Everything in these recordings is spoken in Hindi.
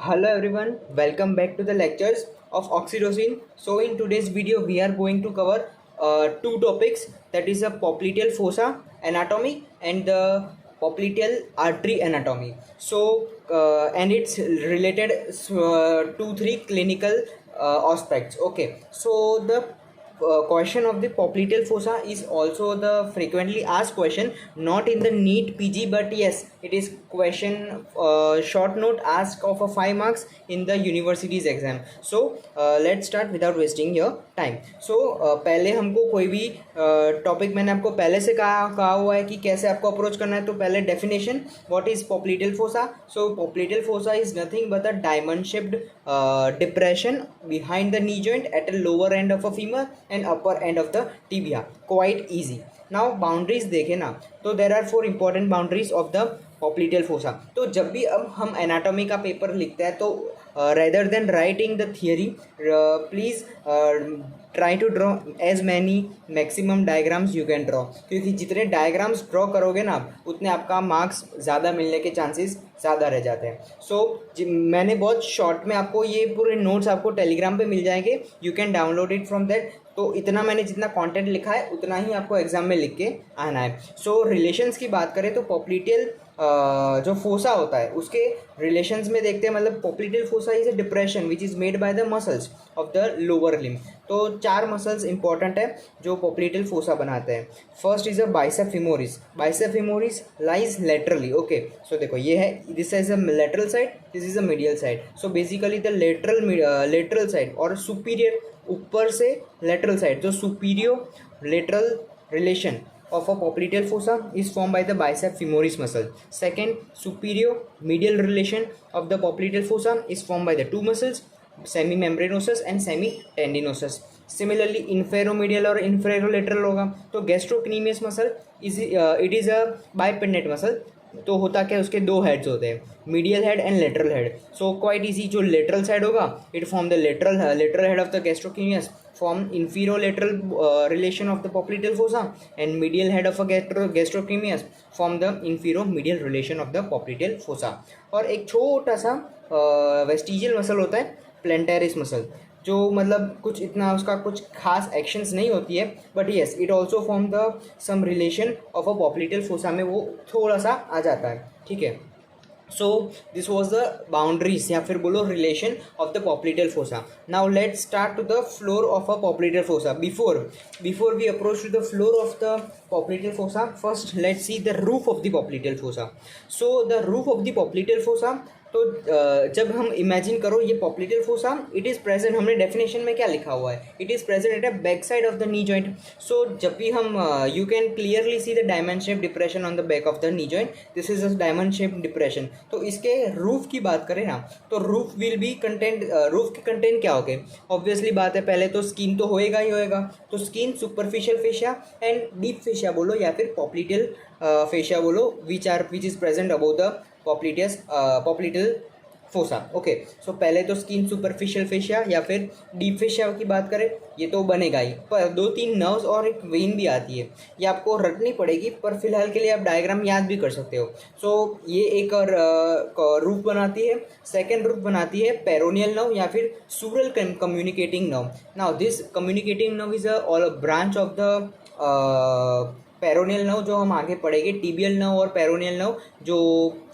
Hello everyone, welcome back to the lectures of oxytocin. So in today's video we are going to cover two topics, that is a popliteal fossa anatomy and the popliteal artery anatomy. So and it's related to three clinical aspects. Okay, so the question of the popliteal fossa is also the frequently asked question, not in the NEET PG, but yes, it is question short note asked of a 5 marks in the university's exam. So let's start without wasting your time. So पहले हमको कोई भी टॉपिक मैंने आपको पहले से कहा हुआ है कि कैसे आपको अप्रोच करना है. तो पहले definition, what is पोप्लीटियल fossa. So पोप्लीटियल fossa is nothing but a diamond shaped depression behind the knee joint at a lower end of a femur and upper end of the tibia. Quite easy. Now boundaries देखें ना, तो there are 4 important boundaries of the popliteal fossa. तो जब भी अब हम एनाटॉमी का पेपर लिखते हैं तो rather than writing the theory, please try to draw as many maximum diagrams you can draw, क्योंकि जितने डायग्राम्स ड्रॉ करोगे ना उतने आपका मार्क्स ज़्यादा मिलने के चांसेस ज़्यादा रह जाते हैं. सो मैंने बहुत शॉर्ट में आपको ये पूरे नोट्स आपको टेलीग्राम पे मिल जाएंगे, you can download it from that. तो इतना मैंने जितना कंटेंट लिखा है उतना ही आपको एग्जाम में लिख के आना है. सो रिलेशंस की बात करें तो पोप्लीटियल जो फोसा होता है उसके रिलेशंस में देखते हैं. मतलब पोप्लीटियल fossa is a depression which is made by the muscles of the lower limb. तो 4 मसल्स इंपॉर्टेंट है जो पोप्लीटियल फोसा बनाते हैं. First is a bicep femoris. Bicep femoris lies laterally. Okay, so देखो ये है, this is a lateral side, this is a medial side. So basically the lateral side और सुपीरियर, ऊपर से लेटरल साइड, जो superior lateral relation of a popliteal fossa is formed by the bicep femoris muscle. Second, superior medial relation of the popliteal fossa is formed by the two muscles, semimembranosus and semitendinosus. Similarly, inferomedial और inferolateral होगा तो gastrocnemius muscle is it is a bipennate muscle. तो होता क्या है, उसके 2 हेड्स होते हैं, medial head and lateral head. So quite easy, जो लेटरल साइड होगा it form the lateral head of the gastrocnemius, form inferolateral relation of the popliteal fossa, and medial head of a gastrocnemius form the inferomedial relation of the popliteal fossa. और एक छोटा सा वेस्टिजियल मसल होता है, प्लेंटेरिस मसल, जो मतलब कुछ इतना उसका कुछ खास एक्शंस नहीं होती है, but yes it also form the some relation of a popliteal fossa में वो थोड़ा सा आ जाता है. ठीक है. So this was the boundaries या फिर बोलो relation of the popliteal fossa. Now let's start to the floor of a popliteal fossa. Before we approach to the floor of the popliteal fossa, first let's see the roof of the popliteal fossa. So the roof of the popliteal fossa, तो जब हम इमेजिन करो ये popliteal fossa, it is present, हमने डेफिनेशन में क्या लिखा हुआ है, it is present at a back side of the knee joint. So जब भी हम you can clearly see the diamond shape depression on the back of the knee joint, this is a diamond shape depression. तो इसके रूफ की बात करें ना, तो roof will be content, roof के कंटेंट क्या हो गए, ऑब्वियसली बात है, पहले तो स्किन तो होएगा ही होएगा. तो skin, superficial fascia and deep fascia बोलो या फिर पोप्लीटियल फेशिया बोलो, which is present about the popliteal fossa. Okay, so पहले तो स्किन, सुपरफिशियल फेशिया या फिर डीप फेशिया की बात करें, ये तो बनेगा ही, पर 2-3 नर्व्स और एक वेन भी आती है, ये आपको रटनी पड़ेगी, पर फिलहाल के लिए आप डायग्राम याद भी कर सकते हो. सो ये एक रूफ बनाती है. सेकेंड रूफ बनाती है पेरोनियल नर्व या फिर sural communicating nerve. Now this communicating nerve is a branch of the peroneal nerve, जो हम आगे पढ़ेंगे. टिबियल नर्व और पेरोनियल नर्व, जो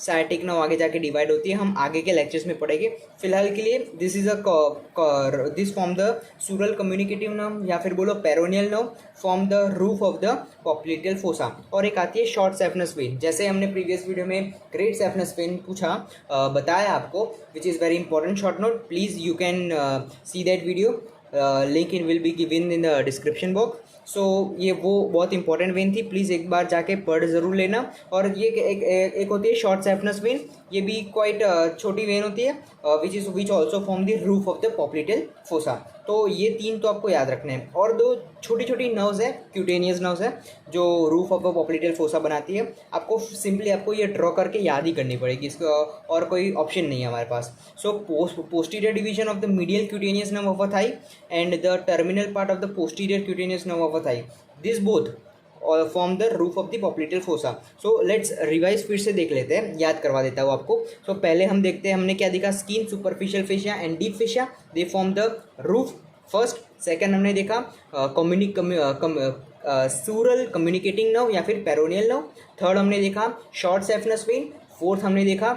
साइटिक नर्व आगे जाके डिवाइड होती है, हम आगे के लेक्चर्स में पढ़ेंगे. फिलहाल के लिए this is this form the sural communicative nerve या फिर बोलो peroneal nerve form the roof of the popliteal fossa. और एक आती है शॉर्ट सैफनस वेन, जैसे हमने प्रीवियस वीडियो में ग्रेट सैफनस वेन पूछा, बताया आपको, which is very important. Short note, please you can see that video, link in will be given in the description box. So ये वो बहुत इंपॉर्टेंट वेन थी, प्लीज़ एक बार जाके पढ़ ज़रूर लेना. और ये एक होती है शॉर्ट सैफनस वेन, ये भी क्वाइट छोटी वेन होती है, विच also form the roof of the popliteal fossa. तो ये 3 तो आपको याद रखने हैं. और 2 छोटी छोटी नर्व्स है, क्यूटेनियस नर्व्स है, जो roof of the popliteal fossa बनाती है. आपको सिंपली आपको ये ड्रॉ करके याद ही करनी पड़ेगी, इसका और कोई ऑप्शन नहीं है हमारे पास. So posterior division of the medial cutaneous nerve of a thigh and the terminal part of the posterior cutaneous nerve of a thigh, this both form the roof of the popliteal fossa. So let's revise, फिर से देख लेते हैं, याद करवा देता हूँ आपको। सो पहले हम देखते हैं हमने क्या देखा, skin, superficial fascia and deep fascia, they form the roof first. Second हमने देखा सूरल कम्युनिकेटिंग नर्व या फिर पेरोनियल नर्व। थर्ड हमने देखा शॉर्ट सेफनस वेन। फोर्थ हमने देखा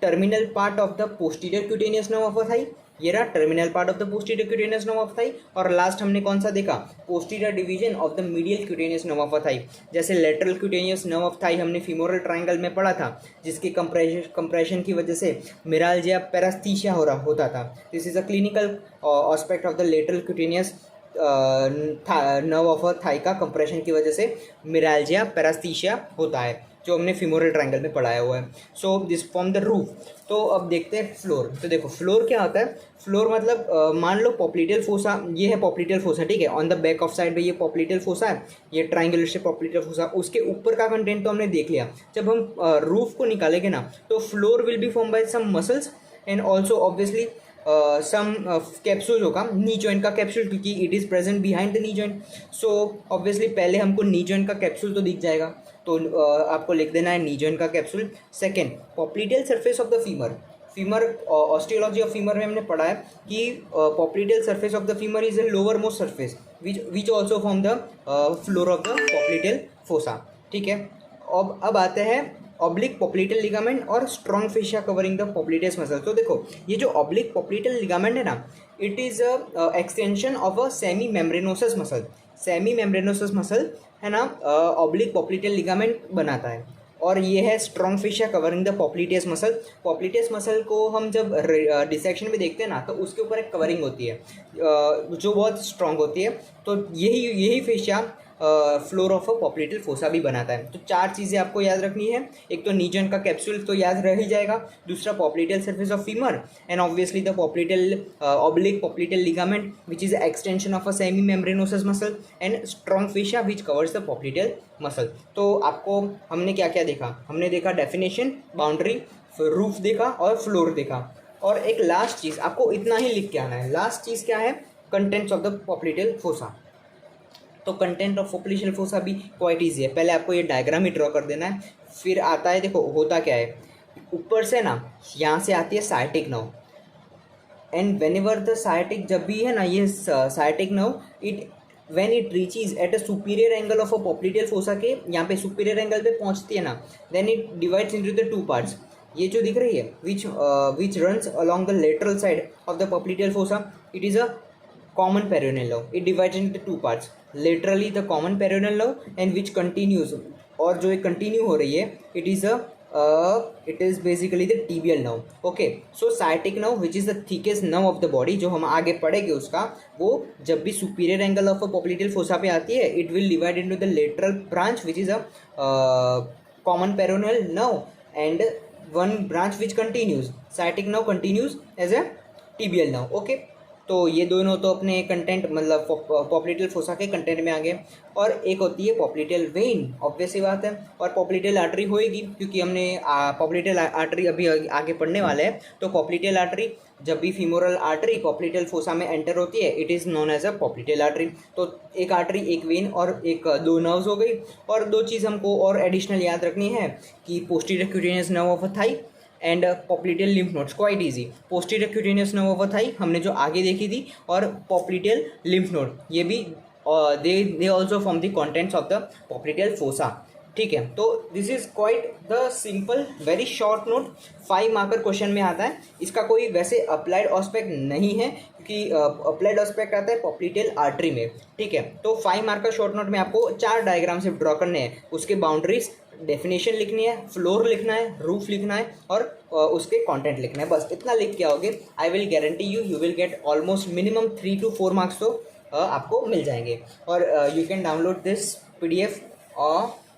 terminal part of the posterior cutaneous nerve of thigh, ये रहा terminal part of the posterior cutaneous nerve of thigh. और लास्ट हमने कौन सा देखा, posterior division of the medial cutaneous nerve of thigh. जैसे lateral cutaneous nerve of thigh हमने फीमोरल ट्रायंगल में पढ़ा था, जिसके कंप्रेशन की वजह से मिराल्जिया पैरास्थीसिया होता था। This is a clinical aspect of the lateral cutaneous nerve of Thai का कंप्रेशन की वजह से मिराल्जिया पैरास्थीसिया होता है, जो हमने फीमोरल ट्रायंगल में पढ़ाया हुआ है। So this form the roof. तो अब देखते हैं फ्लोर। तो देखो फ्लोर क्या होता है, फ्लोर मतलब मान लो पॉप्लिटेल फोसा, ये है पॉप्लिटेल फोसा, ठीक है, on the back of side में ये पॉप्लिटेल फोसा है, ये ट्रायंगुलर शेप पॉप्लिटेल फोसा। उसके ऊपर का कंटेंट तो हमने देख लिया। जब हम रूफ को निकालेंगे ना, तो floor will be form by some muscles and also obviously some capsule होगा, नी जॉइंट का कैप्सूल, क्योंकि it is present behind the knee joint. So obviously पहले हमको नी जॉइंट का कैप्सूल तो दिख जाएगा, तो आपको लिख देना है नी जॉइंट का capsule. Second, popliteal surface of the femur osteology of femur में हमने पढ़ा है कि popliteal surface of the femur is a lower most surface which also form the floor of the popliteal fossa, ठीक है। अब आते हैं ऑब्लिक पॉप्लिटेल लिगामेंट और strong fascia covering the popliteus muscle. तो देखो ये जो ऑब्लिक पॉप्लिटेल लिगामेंट है ना, it is extension of a semimembranosus muscle. Semimembranosus muscle है ना, ऑब्लिक पॉप्लिटेल लिगामेंट बनाता है, और ये है strong fascia covering the popliteus muscle. Popliteus muscle को हम जब डिसेक्शन में देखते हैं ना, तो उसके ऊपर एक कवरिंग होती है जो बहुत स्ट्रॉन्ग होती है। तो यही fascia floor of a popliteal fossa भी बनाता है। तो चार चीज़ें आपको याद रखनी है, एक तो नी जॉइंट का कैप्सूल तो याद रह ही जाएगा, दूसरा popliteal surface of femur and obviously the popliteal oblique popliteal ligament which is extension of a semimembranosus muscle and strong fascia which covers the popliteal muscle. तो आपको हमने क्या क्या देखा, हमने देखा डेफिनेशन, बाउंड्री, रूफ देखा और फ्लोर देखा। और एक लास्ट चीज़ आपको इतना ही लिख के आना है, लास्ट चीज़ क्या है, contents of the popliteal fossa. तो कंटेंट ऑफ पॉप्लिटेल फोसा भी क्वाइट ईजी है। पहले आपको ये डायग्राम ही ड्रॉ कर देना है, फिर आता है, देखो होता क्या है, ऊपर से ना यहाँ से आती है sciatic nerve, and whenever the sciatic, जब भी है ना ये sciatic nerve, it when it reaches at a superior angle of a popliteal fossa के यहाँ पे सुपीरियर एंगल पे पहुँचती है ना, then it divides into the two parts. ये जो दिख रही है which runs along the lateral side of the popliteal fossa, it is a common peroneal nerve. It divides into two parts. Laterally the common peroneal nerve and which continues, और जो एक continue हो रही है, it is basically the tibial nerve. Okay, so sciatic nerve which is the thickest nerve of the body, जो हम आगे पढ़ेंगे उसका, वो जब भी superior angle of a popliteal fossa पे आती है, it will divide into the lateral branch which is a common peroneal nerve and one branch which continues. Sciatic nerve continues as a tibial nerve. Okay, तो ये दोनों तो अपने कंटेंट मतलब पॉप्लिटेल फोसा के कंटेंट में आ गए। और एक होती है पॉप्लिटेल वेन, ऑब्वियस सी बात है, और पॉप्लिटेल आर्टरी होएगी, क्योंकि हमने पॉप्लिटेल आर्टरी अभी आगे पढ़ने वाले हैं। तो पॉप्लिटेल आर्टरी, जब भी फीमोरल आर्टरी पॉप्लिटेल फोसा में एंटर होती है, it is known as a popliteal artery. तो एक आर्टरी, एक वेन और एक दो नर्व्स हो गई। और दो चीज़ हमको और एडिशनल याद रखनी है कि posterior cutaneous nerve of a thigh and popliteal lymph nodes, quite easy. Posterior cutaneous nerve of a thigh हमने जो आगे देखी थी, और पॉप्लिटेल लिम्फ नोड ये भी they also form the contents of the popliteal fossa, ठीक है। तो this is quite the simple very short note, 5 marker question में आता है। इसका कोई वैसे अप्लाइड एस्पेक्ट नहीं है, क्योंकि अप्लाइड एस्पेक्ट आता है पॉप्लिटेल आर्टरी में, ठीक है। तो 5 मार्कर शॉर्ट नोट में आपको 4 डायग्राम से ड्रॉ करने हैं, उसके बाउंड्रीज, डेफिनेशन लिखनी है, फ्लोर लिखना है, रूफ लिखना है, और उसके कंटेंट लिखना है। बस इतना लिख के आओगे, I will guarantee you will get almost minimum 3 to 4 marks तो आपको मिल जाएंगे। और you can download this PDF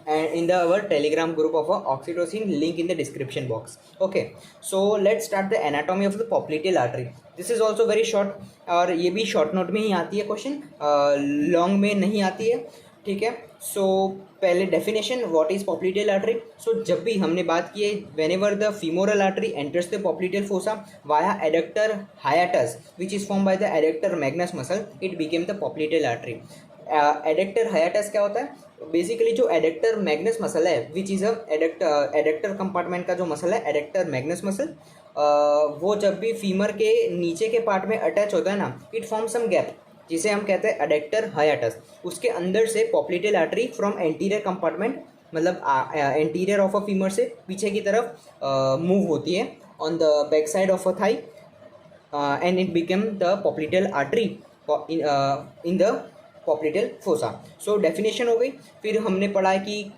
and in the our telegram group of oxytocin, link in the description box. Okay, so let's start the anatomy of the popliteal artery. This is also very short, और ये भी शॉर्ट नोट में ही आती है क्वेश्चन, लॉन्ग में नहीं आती है, ठीक है। सो पहले definition, what is popliteal artery. So जब भी हमने बात की है, whenever the femoral artery enters the popliteal fossa via adductor hiatus which is form by the adductor magnus muscle, it became the popliteal artery. Adductor hiatus क्या होता है? बेसिकली जो एडेक्टर मैग्नस मसल है, which is a adductor compartment का जो मसल है एडेक्टर मैग्नस मसल, वो जब भी फीमर के नीचे के पार्ट में अटैच होता है ना, इट फॉर्म सम गैप जिसे हम कहते हैं एडेक्टर हाइएटस। उसके अंदर से popliteal artery from anterior compartment, मतलब एंटीरियर ऑफ अ फीमर से पीछे की तरफ मूव होती है on the back side of a thigh, and it became the popliteal artery in the popliteal fossa। So definition हो गई। फिर हमने पढ़ा है कि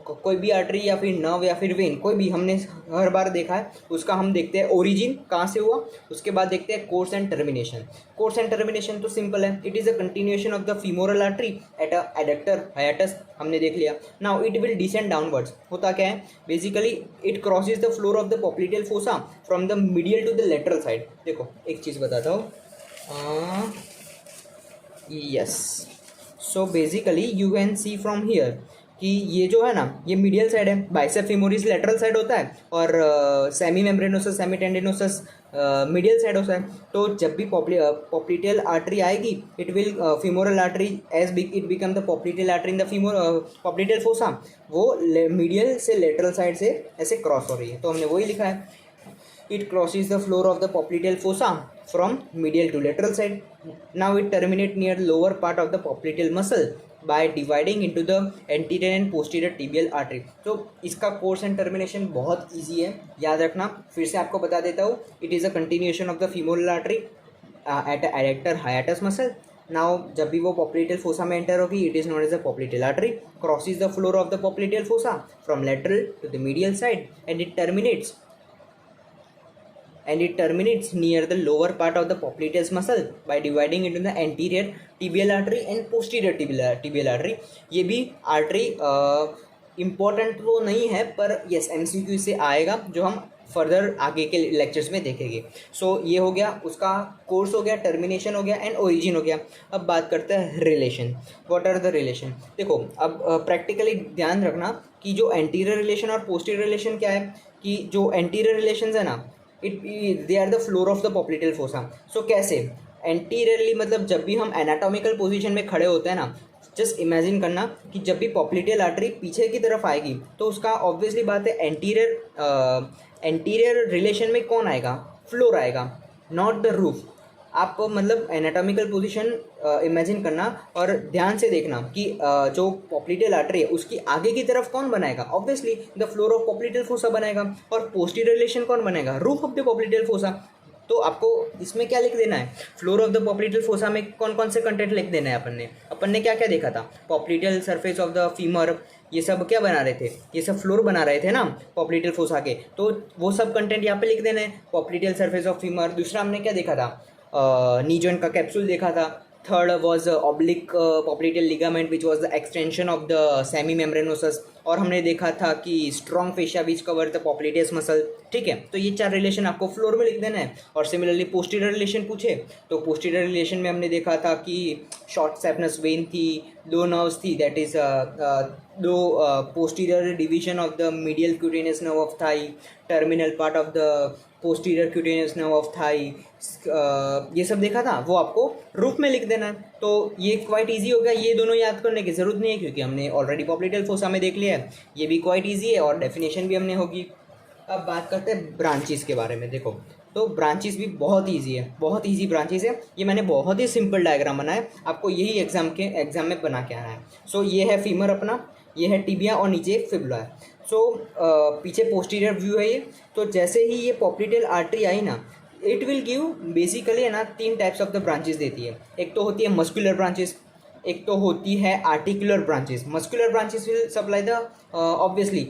कोई भी आर्टरी या फिर नर्व या फिर वेन, कोई भी हमने हर बार देखा है, उसका हम देखते हैं ओरिजिन कहाँ से हुआ, उसके बाद देखते हैं course and termination. Course and termination तो सिंपल है, it is a continuation of the femoral artery at a adductor hiatus, हमने देख लिया। Now it will descend downwards. होता क्या है basically, it crosses the floor of the popliteal fossa from the medial to the lateral side. देखो एक चीज़ बताता हूँ, yes, so basically you can see from here कि ये जो है ना, ये मीडियल साइड है, बाइसेप फेमोरिस लेटरल साइड होता है, और semimembranosus semitendinosus medial side होता है। तो जब भी पॉप्लिटेल आर्टरी आएगी, it will femoral artery as big it become the popliteal artery in the popliteal fossa, वो मीडियल से लेटरल साइड से ऐसे क्रॉस हो रही है। तो हमने वही लिखा है, it crosses the floor of the popliteal fossa from medial to lateral side. Now it terminates near lower part of the popliteal muscle by dividing into the anterior and posterior tibial artery। तो इसका कोर्स एंड टर्मिनेशन बहुत ईजी है, याद रखना। फिर से आपको बता देता हूँ, it is a continuation of the femoral artery at adductor hiatus muscle. Now जब भी वो पॉप्लिटेल फोसा में एंटर होगी, it is known as the popliteal artery, crosses the floor of the popliteal fossa from lateral to the medial side, and it terminates near the lower part of the popliteus muscle by dividing into the anterior tibial artery and posterior tibial artery। ये भी आर्टरी इम्पोर्टेंट तो नहीं है, पर यस एमसीक्यू से आएगा, जो हम फर्दर आगे के लेक्चर्स में देखेंगे। सो ये हो गया, उसका कोर्स हो गया, टर्मिनेशन हो गया एंड ओरिजिन हो गया। अब बात करते हैं relation. What are the relation? देखो अब प्रैक्टिकली ध्यान रखना कि जो एंटीरियर रिलेशन और पोस्टीरियर रिलेशन क्या है, कि जो एंटीरियर रिलेशन है ना, they are the floor of the popliteal fossa. So कैसे? एंटीरियरली मतलब जब भी हम एनाटॉमिकल पोजीशन में खड़े होते हैं ना, जस्ट इमेजिन करना कि जब भी पॉप्लिटेल आर्टरी पीछे की तरफ आएगी, तो उसका ऑब्वियसली बात है एंटीरियर रिलेशन में कौन आएगा? फ्लोर आएगा, नॉट द रूफ। आप मतलब एनाटॉमिकल पोजीशन इमेजिन करना और ध्यान से देखना कि जो पॉप्लिटेल आर्टरी है उसकी आगे की तरफ कौन बनाएगा? Obviously the floor of popliteal fossa बनाएगा। और पोस्टीरियर रिलेशन कौन बनाएगा? Roof of the popliteal fossa. तो आपको इसमें क्या लिख देना है? Floor of the popliteal fossa में कौन कौन से कंटेंट लिख देना है? अपन ने क्या क्या देखा था? Popliteal surface of the femur, ये सब क्या बना रहे थे? ये सब फ्लोर बना रहे थे ना पॉप्लिटेल फोसा के, तो वो सब कंटेंट यहाँ पे लिख देना है, पॉप्लिटेल सरफेस ऑफ फीमर। दूसरा हमने क्या देखा था? नी जॉइंट का कैप्सूल देखा था। Third was oblique popliteal ligament which was the extension of the semimembranosus. और हमने देखा था कि strong fascia which cover the popliteus muscle. ठीक है, तो ये 4 रिलेशन आपको फ्लोर में लिख देना है। और सिमिलरली पोस्टीरियर रिलेशन पूछे तो पोस्टीरियर रिलेशन में हमने देखा था कि शॉर्ट सैपनस वेन थी, 2 नर्व्स थी, that is 2 posterior division of the medial cutaneous nerve of Thai, terminal part of the posterior cutaneous nerve of thigh, ये सब देखा था, वो आपको रूफ में लिख देना है। तो ये क्वाइट इजी हो गया, ये दोनों याद करने की ज़रूरत नहीं है क्योंकि हमने ऑलरेडी पॉप्लिटेल फोसा में देख लिया है। ये भी क्वाइट इजी है और डेफिनेशन भी हमने होगी। अब बात करते हैं ब्रांचेस के बारे में। देखो तो ब्रांचेस भी बहुत ईजी है, बहुत ईजी ब्रांचेस है। ये मैंने बहुत ही सिंपल डायग्राम बनाया है, आपको यही एग्जाम में बना के आना है। सो ये है फीमर अपना, ये है टिबिया और नीचे फिबुला है। सो पीछे पोस्टीरियर व्यू है ये। तो जैसे ही ये पॉप्लिटेल आर्टरी आई ना, इट विल गिव बेसिकली है ना 3 टाइप्स ऑफ द ब्रांचेस देती है। एक तो होती है मस्कुलर ब्रांचेस, एक तो होती है articular branches. Muscular branches will supply the obviously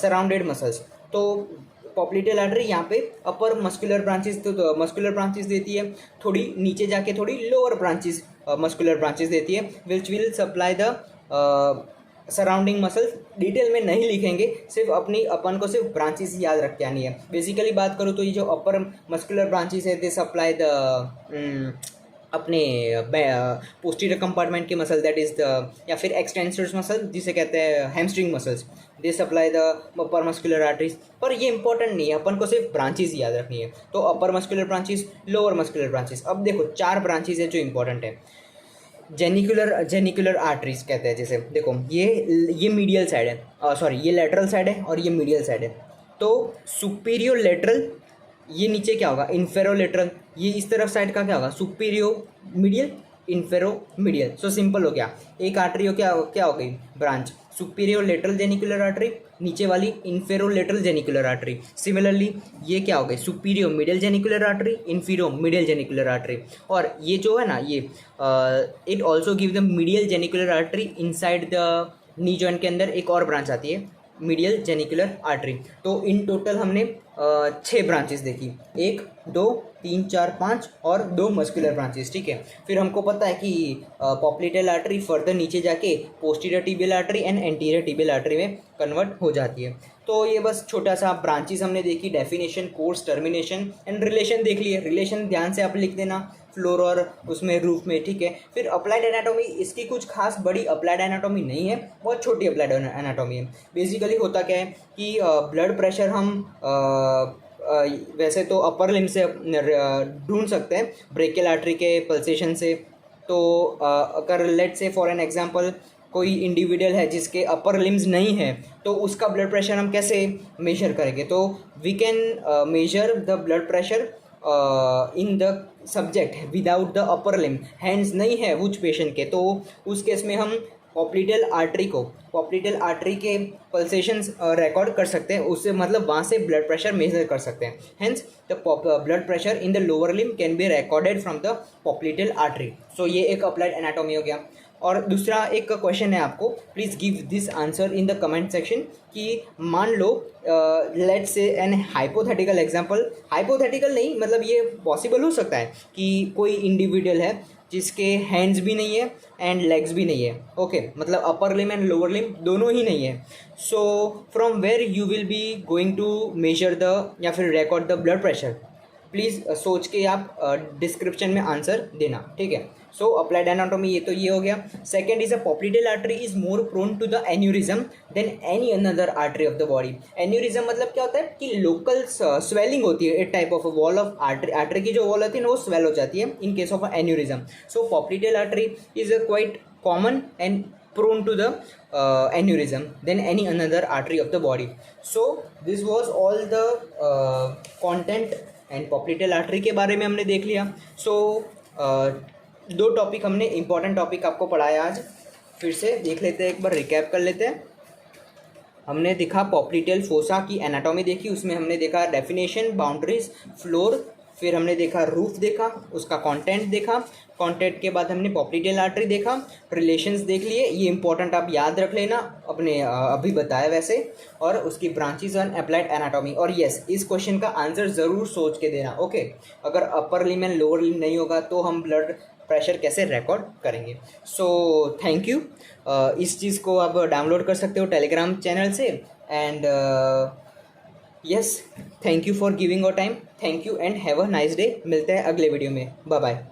surrounded muscles. तो पॉप्लिटेल आर्टरी यहाँ पे अपर मस्कुलर ब्रांचेस तो मस्कुलर ब्रांचेस देती है, थोड़ी नीचे जाके थोड़ी लोअर ब्रांचेस मस्कुलर ब्रांचेस देती है, which will supply the surrounding muscles. Detail में नहीं लिखेंगे, सिर्फ अपन को सिर्फ ब्रांचेस याद रख के आनी है। बेसिकली बात करूँ तो ये जो अपर मस्कुलर ब्रांचेस है, दे सप्लाई द अपने पोस्टीरियर कंपार्टमेंट के मसल, दैट इज द, या फिर एक्सटेंसर्स मसल जिसे कहते हैं hamstring muscles, they supply the upper muscular arteries. पर ये इंपॉर्टेंट नहीं है, अपन को सिर्फ ब्रांचेस याद रखनी है। तो upper muscular branches, lower muscular branches. अब देखो 4 ब्रांचेस है जो इंपॉर्टेंट है। जेनिकुलर आर्टरीज कहते हैं, जैसे देखो ये मीडियल साइड है, सॉरी ये लेटरल साइड है और ये मीडियल साइड है। तो सुपीरियर लेटरल, ये नीचे क्या होगा इन्फेरोलेटरल, ये इस तरफ साइड का क्या होगा superior medial inferomedial. So simple हो गया, एक आर्टरी हो क्या हो गई branch superior lateral genicular artery, नीचे वाली inferolateral genicular artery. Similarly ये क्या हो गई superior medial genicular artery, inferomedial genicular artery. और ये जो है ना ये it also give the medial genicular artery inside the knee joint के अंदर एक और ब्रांच आती है मीडियल जेनिकुलर आर्टरी। तो इन टोटल हमने 6 ब्रांचेस देखी, 1 2 3 4 5 और 2 मस्कुलर ब्रांचेस, ठीक है। फिर हमको पता है कि पॉप्लिटेल आर्टरी फर्दर नीचे जाके posterior tibial artery and anterior tibial artery में कन्वर्ट हो जाती है। तो ये बस छोटा सा ब्रांचेस हमने देखी, definition, course, termination and relation देख लिए। रिलेशन ध्यान से आप लिख देना फ्लोर और उसमें रूफ में, ठीक है। फिर अप्लाइड एनाटॉमी, इसकी कुछ खास बड़ी अप्लाइड एनाटॉमी नहीं है, बहुत छोटी अप्लाइड एनाटॉमी है। बेसिकली होता क्या है कि ब्लड प्रेशर हम वैसे तो अपर लिम से ढूंढ सकते हैं ब्रेकियल आर्टरी के पल्सेशन से। तो अगर लेट से फॉर एन एग्जांपल कोई इंडिविजुअल है जिसके अपर लिम्स नहीं है, तो उसका ब्लड प्रेशर हम कैसे मेजर करेंगे? तो we can measure the blood pressure in the subject without the upper limb, hands नहीं है उस पेशेंट के, तो उस केस में हम पॉप्लिटेल आर्टरी के पल्सेशंस रिकॉर्ड कर सकते हैं, उससे मतलब वहाँ से ब्लड प्रेशर मेजर कर सकते हैं। Hence the blood pressure in the lower limb can be recorded from the popliteal artery. So ये एक अप्लाइड एनाटॉमी हो गया। और दूसरा एक क्वेश्चन है आपको, please give this answer in the comment section कि मान लो let's say an hypothetical example, hypothetical नहीं मतलब ये पॉसिबल हो सकता है कि कोई इंडिविजुअल है जिसके हैंड्स भी नहीं है एंड लेग्स भी नहीं है, ओके मतलब अपर लिम एंड लोअर लिम दोनों ही नहीं है। So from where you will be going to measure the या फिर record the blood pressure, please सोच के आप डिस्क्रिप्शन में आंसर देना, ठीक है। सो अप्लाइड एनाटॉमी ये तो ये हो गया। Second is a popliteal artery is more prone to the aneurysm than any another artery of the body. Aneurysm मतलब क्या होता है कि लोकल स्वेलिंग होती है, एक type of wall of artery की जो वॉल होती है ना वो स्वेल हो जाती है in case of aneurysm. So popliteal artery is a quite common and prone to the aneurysm than any another artery of the body. So this was all the content and popliteal artery के बारे में हमने देख लिया। So 2 टॉपिक हमने इंपॉर्टेंट टॉपिक आपको पढ़ाया आज, फिर से देख लेते हैं, एक बार रिकैप कर लेते हैं। हमने देखा पॉप्लिटेल फोसा की एनाटॉमी देखी, उसमें हमने देखा डेफिनेशन, बाउंड्रीज, फ्लोर, फिर हमने देखा रूफ देखा, उसका कंटेंट देखा, कंटेंट के बाद हमने पॉप्लिटेल आर्टरी देखा, रिलेशंस देख लिए, ये इंपॉर्टेंट आप याद रख लेना, अपने अभी बताया वैसे, और उसकी ब्रांचेस ऑन अप्लाइड एनाटॉमी। और यस, इस क्वेश्चन का आंसर ज़रूर सोच के देना, ओके। अगर अपर लिम एंड लोअर लिम नहीं होगा तो हम ब्लड प्रेशर कैसे रिकॉर्ड करेंगे। So thank you. इस चीज़ को आप डाउनलोड कर सकते हो टेलीग्राम चैनल से। And yes, thank you for giving your time, thank you and have a nice day. मिलते हैं अगले वीडियो में, बाय बाय।